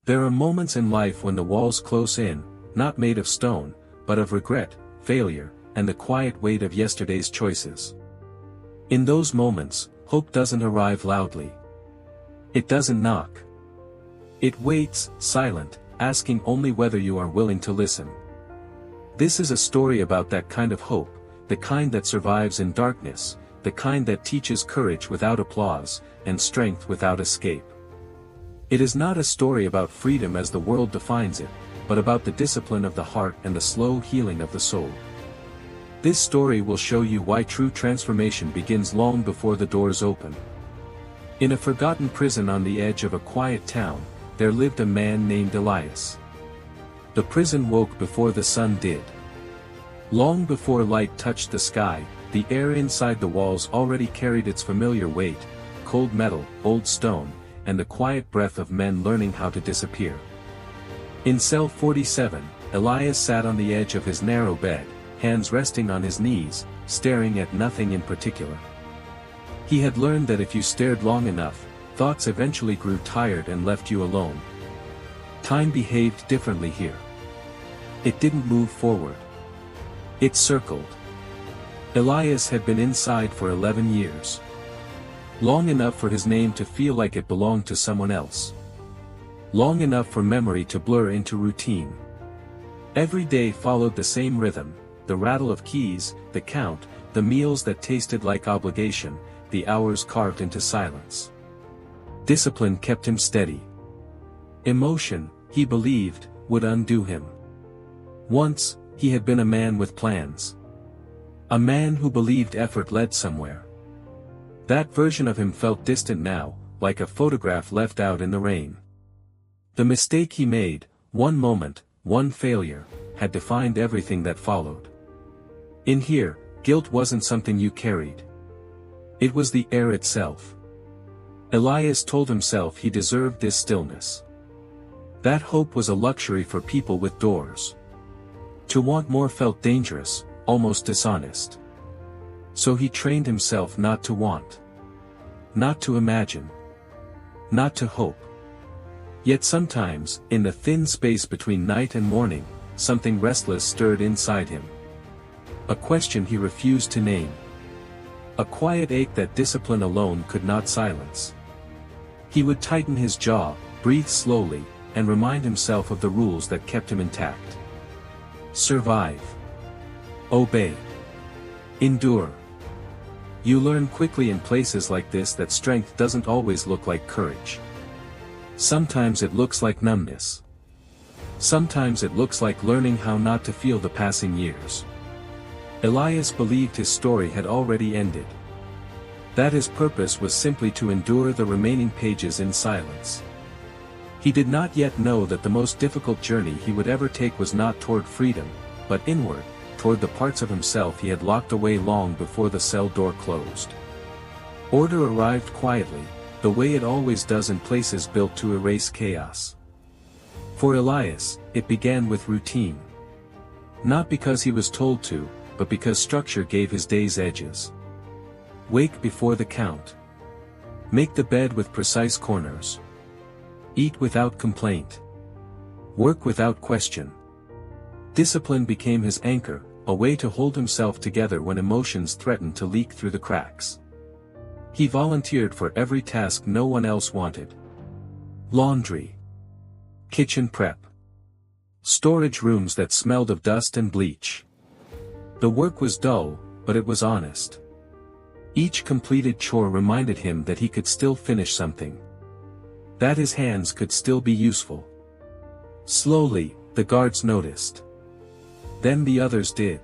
There are moments in life when the walls close in, not made of stone, but of regret, failure, and the quiet weight of yesterday's choices. In those moments, hope doesn't arrive loudly. It doesn't knock. It waits, silent, asking only whether you are willing to listen. This is a story about that kind of hope, the kind that survives in darkness, the kind that teaches courage without applause, and strength without escape. It is not a story about freedom as the world defines it, but about the discipline of the heart and the slow healing of the soul. This story will show you why true transformation begins long before the doors open. In a forgotten prison on the edge of a quiet town, there lived a man named Elias. The prison woke before the sun did. Long before light touched the sky, the air inside the walls already carried its familiar weight, cold metal, old stone, and the quiet breath of men learning how to disappear. In cell 47, Elias sat on the edge of his narrow bed, hands resting on his knees, staring at nothing in particular. He had learned that if you stared long enough, thoughts eventually grew tired and left you alone. Time behaved differently here. It didn't move forward. It circled. Elias had been inside for 11 years. Long enough for his name to feel like it belonged to someone else. Long enough for memory to blur into routine. Every day followed the same rhythm, the rattle of keys, the count, the meals that tasted like obligation, the hours carved into silence. Discipline kept him steady. Emotion, he believed, would undo him. Once, he had been a man with plans. A man who believed effort led somewhere. That version of him felt distant now, like a photograph left out in the rain. The mistake he made, one moment, one failure, had defined everything that followed. In here, guilt wasn't something you carried. It was the air itself. Elias told himself he deserved this stillness. That hope was a luxury for people with doors. To want more felt dangerous, almost dishonest. So he trained himself not to want. Not to imagine. Not to hope. Yet sometimes, in the thin space between night and morning, something restless stirred inside him. A question he refused to name. A quiet ache that discipline alone could not silence. He would tighten his jaw, breathe slowly, and remind himself of the rules that kept him intact. Survive. Obey. Endure. You learn quickly in places like this that strength doesn't always look like courage. Sometimes it looks like numbness. Sometimes it looks like learning how not to feel the passing years. Elias believed his story had already ended. That his purpose was simply to endure the remaining pages in silence. He did not yet know that the most difficult journey he would ever take was not toward freedom, but inward, toward the parts of himself he had locked away long before the cell door closed. Order arrived quietly, the way it always does in places built to erase chaos. For Elias, it began with routine. Not because he was told to, but because structure gave his days edges. Wake before the count. Make the bed with precise corners. Eat without complaint. Work without question. Discipline became his anchor, a way to hold himself together when emotions threatened to leak through the cracks. He volunteered for every task no one else wanted. Laundry. Kitchen prep. Storage rooms that smelled of dust and bleach. The work was dull, but it was honest. Each completed chore reminded him that he could still finish something. That his hands could still be useful. Slowly, the guards noticed. Then the others did.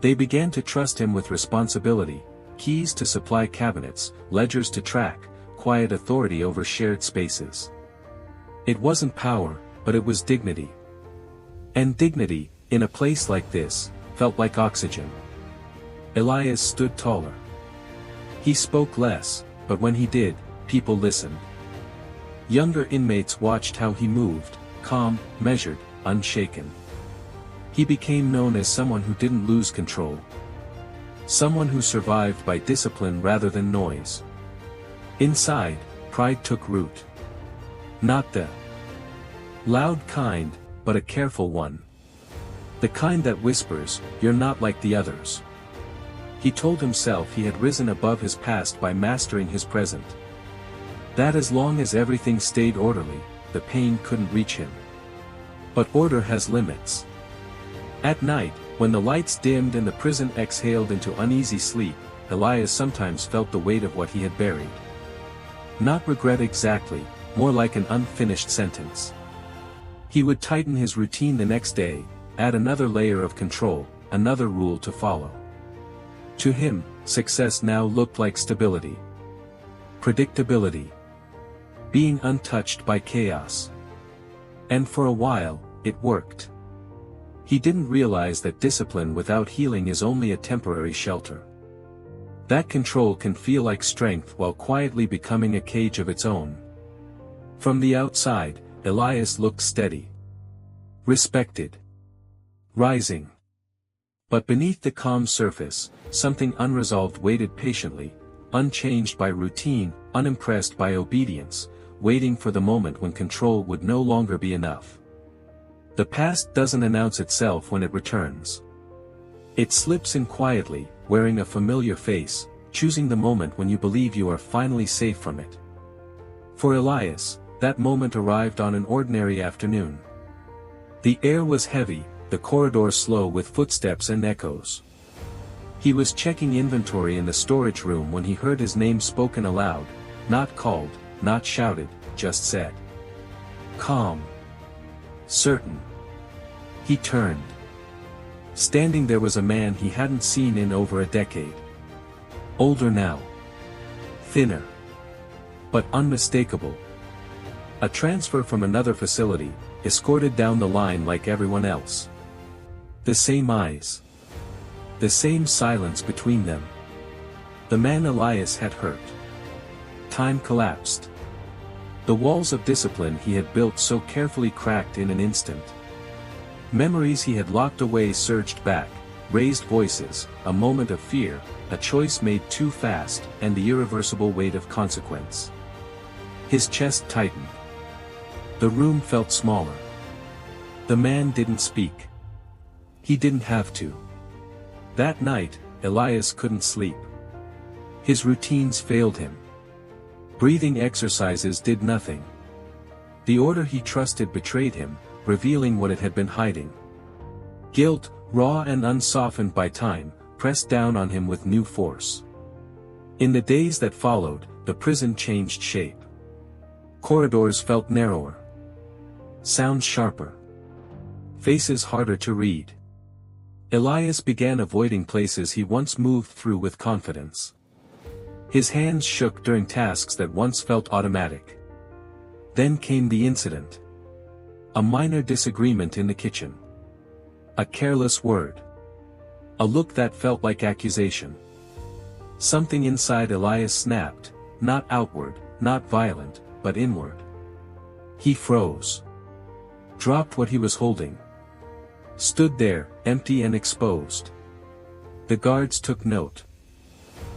They began to trust him with responsibility, keys to supply cabinets, ledgers to track, quiet authority over shared spaces. It wasn't power, but it was dignity. And dignity, in a place like this, felt like oxygen. Elias stood taller. He spoke less, but when he did, people listened. Younger inmates watched how he moved, calm, measured, unshaken. He became known as someone who didn't lose control. Someone who survived by discipline rather than noise. Inside, pride took root. Not the Loud kind, but a careful one. The kind that whispers, "You're not like the others." He told himself he had risen above his past by mastering his present. That as long as everything stayed orderly, the pain couldn't reach him. But order has limits. At night, when the lights dimmed and the prison exhaled into uneasy sleep, Elias sometimes felt the weight of what he had buried. Not regret exactly, more like an unfinished sentence. He would tighten his routine the next day, add another layer of control, another rule to follow. To him, success now looked like stability. Predictability. Being untouched by chaos. And for a while, it worked. He didn't realize that discipline without healing is only a temporary shelter. That control can feel like strength while quietly becoming a cage of its own. From the outside, Elias looked steady. Respected. Rising. But beneath the calm surface, something unresolved waited patiently, unchanged by routine, unimpressed by obedience, waiting for the moment when control would no longer be enough. The past doesn't announce itself when it returns. It slips in quietly, wearing a familiar face, choosing the moment when you believe you are finally safe from it. For Elias, that moment arrived on an ordinary afternoon. The air was heavy, the corridor slow with footsteps and echoes. He was checking inventory in the storage room when he heard his name spoken aloud, not called, not shouted, just said. Calm. Certain. He turned. Standing there was a man he hadn't seen in over a decade. Older now. Thinner. But unmistakable. A transfer from another facility, escorted down the line like everyone else. The same eyes. The same silence between them. The man Elias had hurt. Time collapsed. The walls of discipline he had built so carefully cracked in an instant. Memories he had locked away surged back, raised voices, a moment of fear, a choice made too fast, and the irreversible weight of consequence. His chest tightened. The room felt smaller. The man didn't speak. He didn't have to. That night, Elias couldn't sleep. His routines failed him. Breathing exercises did nothing. The order he trusted betrayed him, revealing what it had been hiding. Guilt, raw and unsoftened by time, pressed down on him with new force. In the days that followed, the prison changed shape. Corridors felt narrower. Sounds sharper. Faces harder to read. Elias began avoiding places he once moved through with confidence. His hands shook during tasks that once felt automatic. Then came the incident. A minor disagreement in the kitchen. A careless word. A look that felt like accusation. Something inside Elias snapped, not outward, not violent, but inward. He froze. Dropped what he was holding. Stood there, empty and exposed. The guards took note.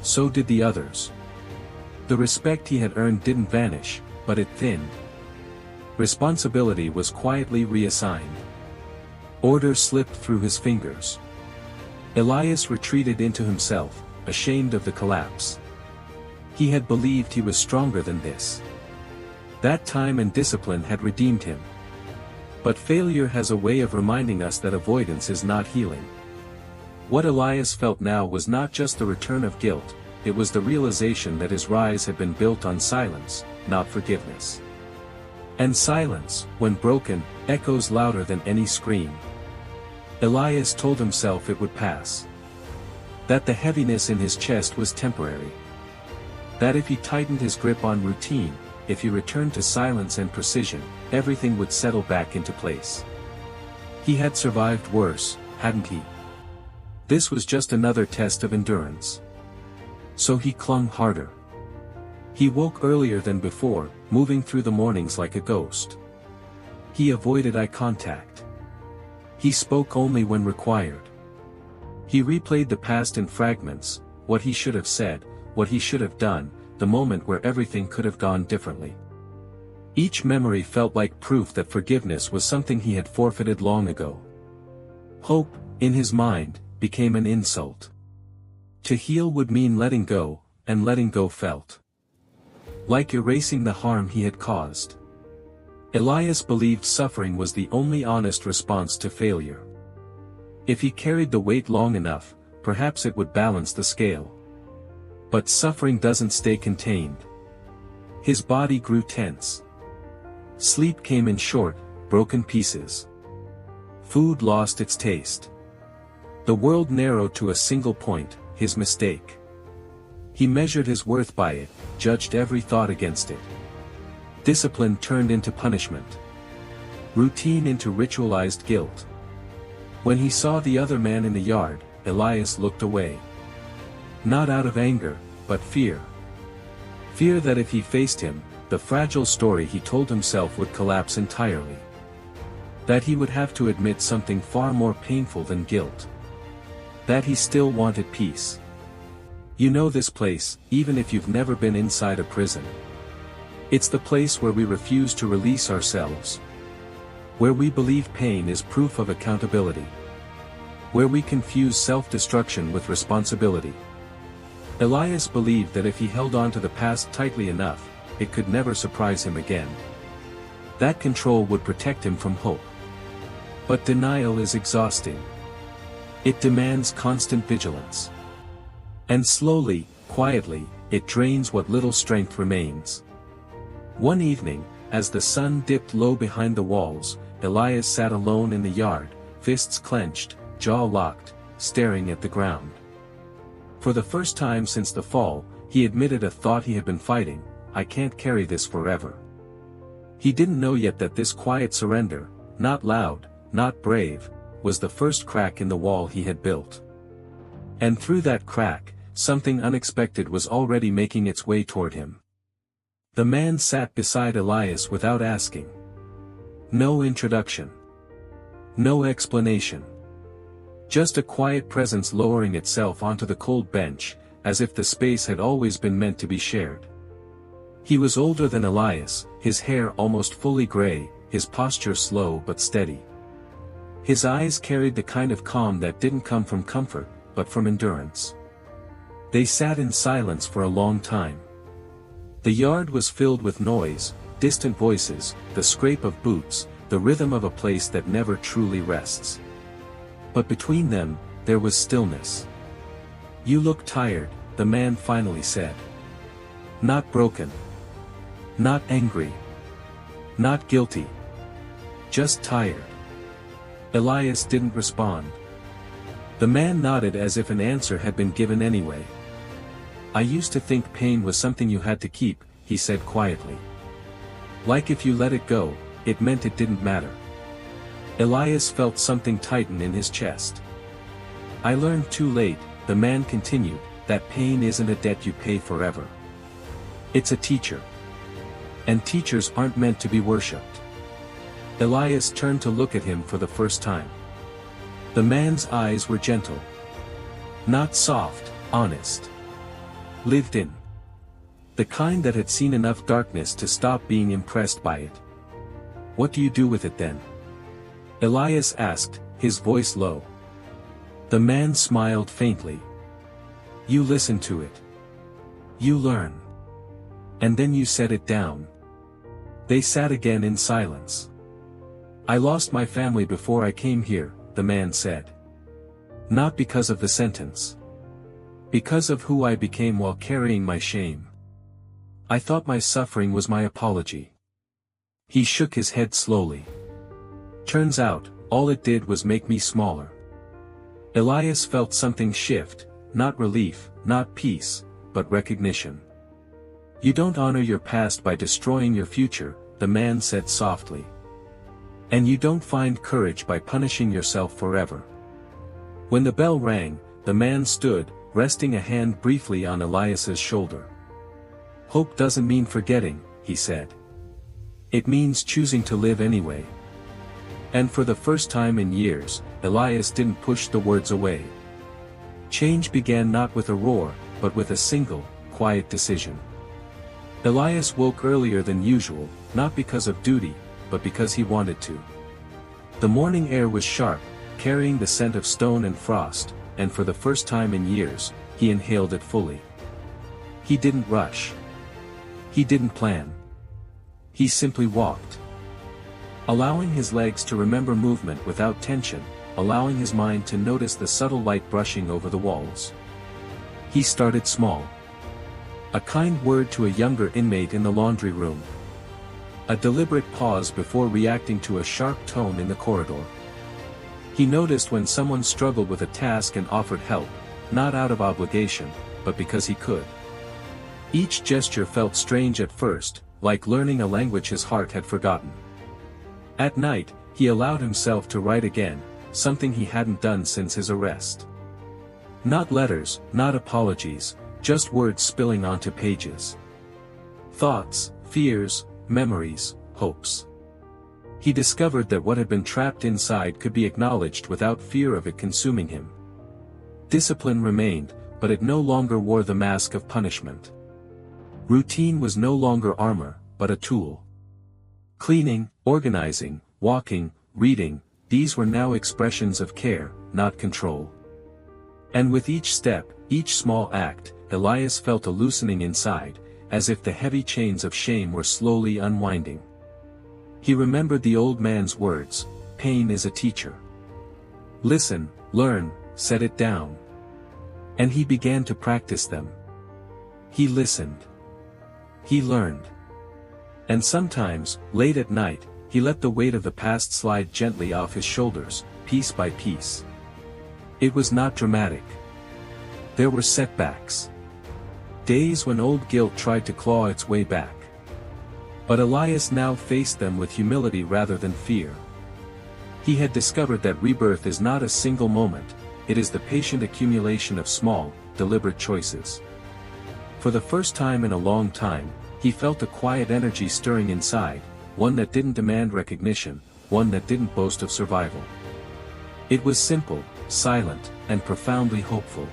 So did the others. The respect he had earned didn't vanish, but it thinned. Responsibility was quietly reassigned. Order slipped through his fingers. Elias retreated into himself, ashamed of the collapse. He had believed he was stronger than this. That time and discipline had redeemed him. But failure has a way of reminding us that avoidance is not healing. What Elias felt now was not just the return of guilt, it was the realization that his rise had been built on silence, not forgiveness. And silence, when broken, echoes louder than any scream. Elias told himself it would pass. That the heaviness in his chest was temporary. That if he tightened his grip on routine, if he returned to silence and precision, everything would settle back into place. He had survived worse, hadn't he? This was just another test of endurance. So he clung harder. He woke earlier than before, moving through the mornings like a ghost. He avoided eye contact. He spoke only when required. He replayed the past in fragments, what he should have said, what he should have done, the moment where everything could have gone differently. Each memory felt like proof that forgiveness was something he had forfeited long ago. Hope, in his mind, became an insult. To heal would mean letting go, and letting go felt like erasing the harm he had caused. Elias believed suffering was the only honest response to failure. If he carried the weight long enough, perhaps it would balance the scale. But suffering doesn't stay contained. His body grew tense. Sleep came in short, broken pieces. Food lost its taste. The world narrowed to a single point, his mistake. He measured his worth by it, judged every thought against it. Discipline turned into punishment. Routine into ritualized guilt. When he saw the other man in the yard, Elias looked away. Not out of anger, but fear. Fear that if he faced him, the fragile story he told himself would collapse entirely. That he would have to admit something far more painful than guilt. That he still wanted peace. You know this place, even if you've never been inside a prison. It's the place where we refuse to release ourselves. Where we believe pain is proof of accountability. Where we confuse self-destruction with responsibility. Elias believed that if he held on to the past tightly enough, it could never surprise him again. That control would protect him from hope. But denial is exhausting. It demands constant vigilance. And slowly, quietly, it drains what little strength remains. One evening, as the sun dipped low behind the walls, Elias sat alone in the yard, fists clenched, jaw locked, staring at the ground. For the first time since the fall, he admitted a thought he had been fighting: I can't carry this forever. He didn't know yet that this quiet surrender, not loud, not brave, was the first crack in the wall he had built. And through that crack, something unexpected was already making its way toward him. The man sat beside Elias without asking. No introduction. No explanation. Just a quiet presence lowering itself onto the cold bench, as if the space had always been meant to be shared. He was older than Elias, his hair almost fully gray, his posture slow but steady. His eyes carried the kind of calm that didn't come from comfort, but from endurance. They sat in silence for a long time. The yard was filled with noise, distant voices, the scrape of boots, the rhythm of a place that never truly rests. But between them, there was stillness. You look tired, the man finally said. Not broken. Not angry. Not guilty. Just tired. Elias didn't respond. The man nodded as if an answer had been given anyway. I used to think pain was something you had to keep, he said quietly. Like if you let it go, it meant it didn't matter. Elias felt something tighten in his chest. I learned too late, the man continued, that pain isn't a debt you pay forever. It's a teacher. And teachers aren't meant to be worshipped. Elias turned to look at him for the first time. The man's eyes were gentle. Not soft, honest. Lived in. The kind that had seen enough darkness to stop being impressed by it. What do you do with it then? Elias asked, his voice low. The man smiled faintly. You listen to it. You learn. And then you set it down. They sat again in silence. I lost my family before I came here, the man said. Not because of the sentence. Because of who I became while carrying my shame. I thought my suffering was my apology. He shook his head slowly. Turns out, all it did was make me smaller. Elias felt something shift, not relief, not peace, but recognition. You don't honor your past by destroying your future, the man said softly. And you don't find courage by punishing yourself forever. When the bell rang, the man stood, resting a hand briefly on Elias's shoulder. Hope doesn't mean forgetting, he said. It means choosing to live anyway. And for the first time in years, Elias didn't push the words away. Change began not with a roar, but with a single, quiet decision. Elias woke earlier than usual, not because of duty, but because he wanted to. The morning air was sharp, carrying the scent of stone and frost, and for the first time in years, he inhaled it fully. He didn't rush. He didn't plan. He simply walked. Allowing his legs to remember movement without tension, allowing his mind to notice the subtle light brushing over the walls. He started small. A kind word to a younger inmate in the laundry room. A deliberate pause before reacting to a sharp tone in the corridor. He noticed when someone struggled with a task and offered help, not out of obligation, but because he could. Each gesture felt strange at first, like learning a language his heart had forgotten. At night, he allowed himself to write again, something he hadn't done since his arrest. Not letters, not apologies, just words spilling onto pages. Thoughts, fears, memories, hopes. He discovered that what had been trapped inside could be acknowledged without fear of it consuming him. Discipline remained, but it no longer wore the mask of punishment. Routine was no longer armor, but a tool. Cleaning, organizing, walking, reading, these were now expressions of care, not control. And with each step, each small act, Elias felt a loosening inside, as if the heavy chains of shame were slowly unwinding. He remembered the old man's words, "Pain is a teacher. Listen, learn, set it down." And he began to practice them. He listened. He learned. And sometimes, late at night, he let the weight of the past slide gently off his shoulders, piece by piece. It was not dramatic. There were setbacks. Days when old guilt tried to claw its way back. But Elias now faced them with humility rather than fear. He had discovered that rebirth is not a single moment, it is the patient accumulation of small, deliberate choices. For the first time in a long time, he felt a quiet energy stirring inside, one that didn't demand recognition, one that didn't boast of survival. It was simple, silent, and profoundly hopeful.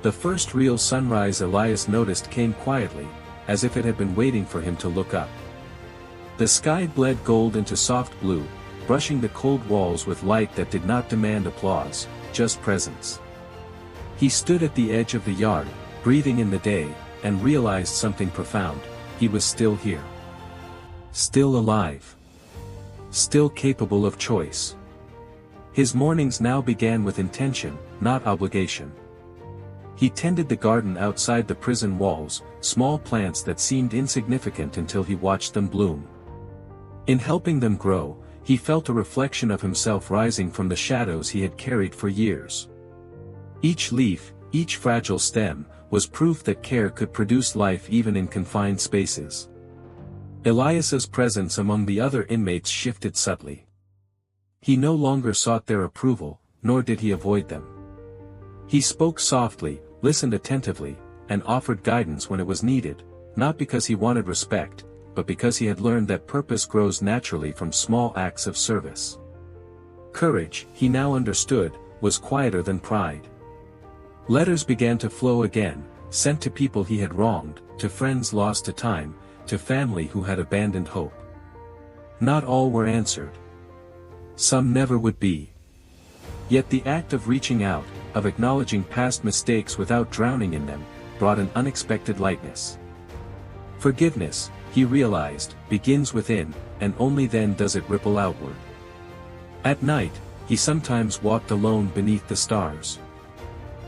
The first real sunrise Elias noticed came quietly, as if it had been waiting for him to look up. The sky bled gold into soft blue, brushing the cold walls with light that did not demand applause, just presence. He stood at the edge of the yard, breathing in the day, and realized something profound: he was still here. Still alive. Still capable of choice. His mornings now began with intention, not obligation. He tended the garden outside the prison walls, small plants that seemed insignificant until he watched them bloom. In helping them grow, he felt a reflection of himself rising from the shadows he had carried for years. Each leaf, each fragile stem, was proof that care could produce life even in confined spaces. Elias's presence among the other inmates shifted subtly. He no longer sought their approval, nor did he avoid them. He spoke softly, listened attentively, and offered guidance when it was needed, not because he wanted respect, but because he had learned that purpose grows naturally from small acts of service. Courage, he now understood, was quieter than pride. Letters began to flow again, sent to people he had wronged, to friends lost to time, to family who had abandoned hope. Not all were answered. Some never would be. Yet the act of reaching out, of acknowledging past mistakes without drowning in them, brought an unexpected lightness. Forgiveness, he realized, begins within, and only then does it ripple outward. At night, he sometimes walked alone beneath the stars.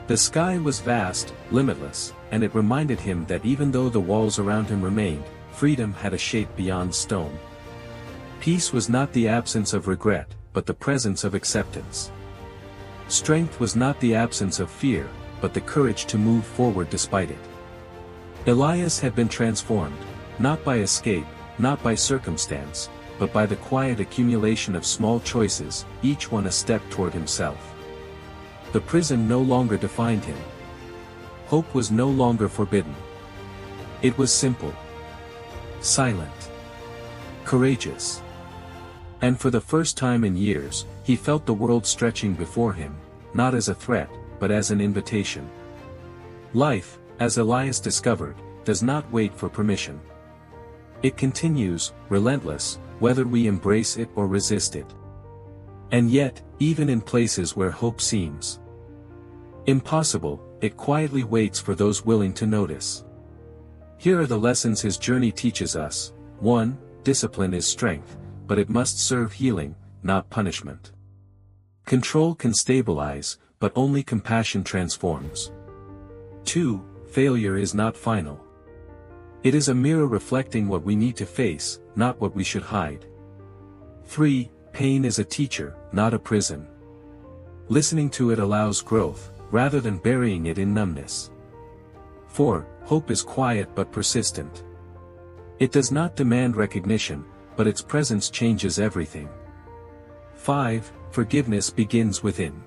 The sky was vast, limitless, and it reminded him that even though the walls around him remained, freedom had a shape beyond stone. Peace was not the absence of regret, but the presence of acceptance. Strength was not the absence of fear, but the courage to move forward despite it. Elias had been transformed, not by escape, not by circumstance, but by the quiet accumulation of small choices, each one a step toward himself. The prison no longer defined him. Hope was no longer forbidden. It was simple. Silent. Courageous. And for the first time in years, he felt the world stretching before him, not as a threat, but as an invitation. Life, as Elias discovered, does not wait for permission. It continues, relentless, whether we embrace it or resist it. And yet, even in places where hope seems impossible, it quietly waits for those willing to notice. Here are the lessons his journey teaches us. 1. Discipline is strength, but it must serve healing, not punishment. Control can stabilize, but only compassion transforms. 2. Failure is not final. It is a mirror reflecting what we need to face, not what we should hide. 3. Pain is a teacher, not a prison. Listening to it allows growth, rather than burying it in numbness. 4. Hope is quiet but persistent. It does not demand recognition, but its presence changes everything. 5. Forgiveness begins within.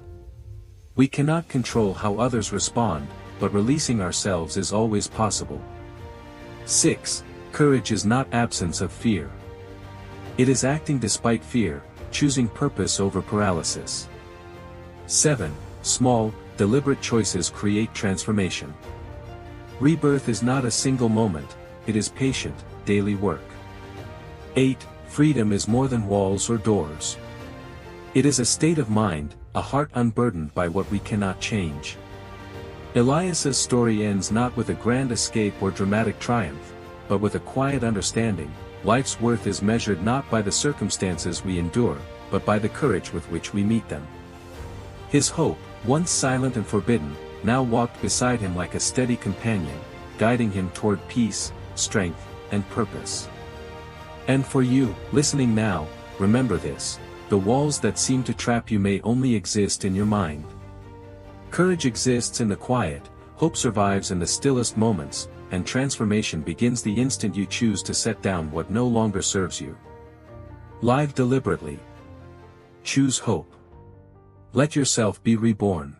We cannot control how others respond, but releasing ourselves is always possible. 6. Courage is not absence of fear. It is acting despite fear, choosing purpose over paralysis. 7. Small, deliberate choices create transformation. Rebirth is not a single moment, it is patient, daily work. 8. Freedom is more than walls or doors. It is a state of mind, a heart unburdened by what we cannot change. Elias's story ends not with a grand escape or dramatic triumph, but with a quiet understanding. Life's worth is measured not by the circumstances we endure, but by the courage with which we meet them. His hope, once silent and forbidden, now walked beside him like a steady companion, guiding him toward peace, strength, and purpose. And for you, listening now, remember this: the walls that seem to trap you may only exist in your mind. Courage exists in the quiet, hope survives in the stillest moments, and transformation begins the instant you choose to set down what no longer serves you. Live deliberately. Choose hope. Let yourself be reborn.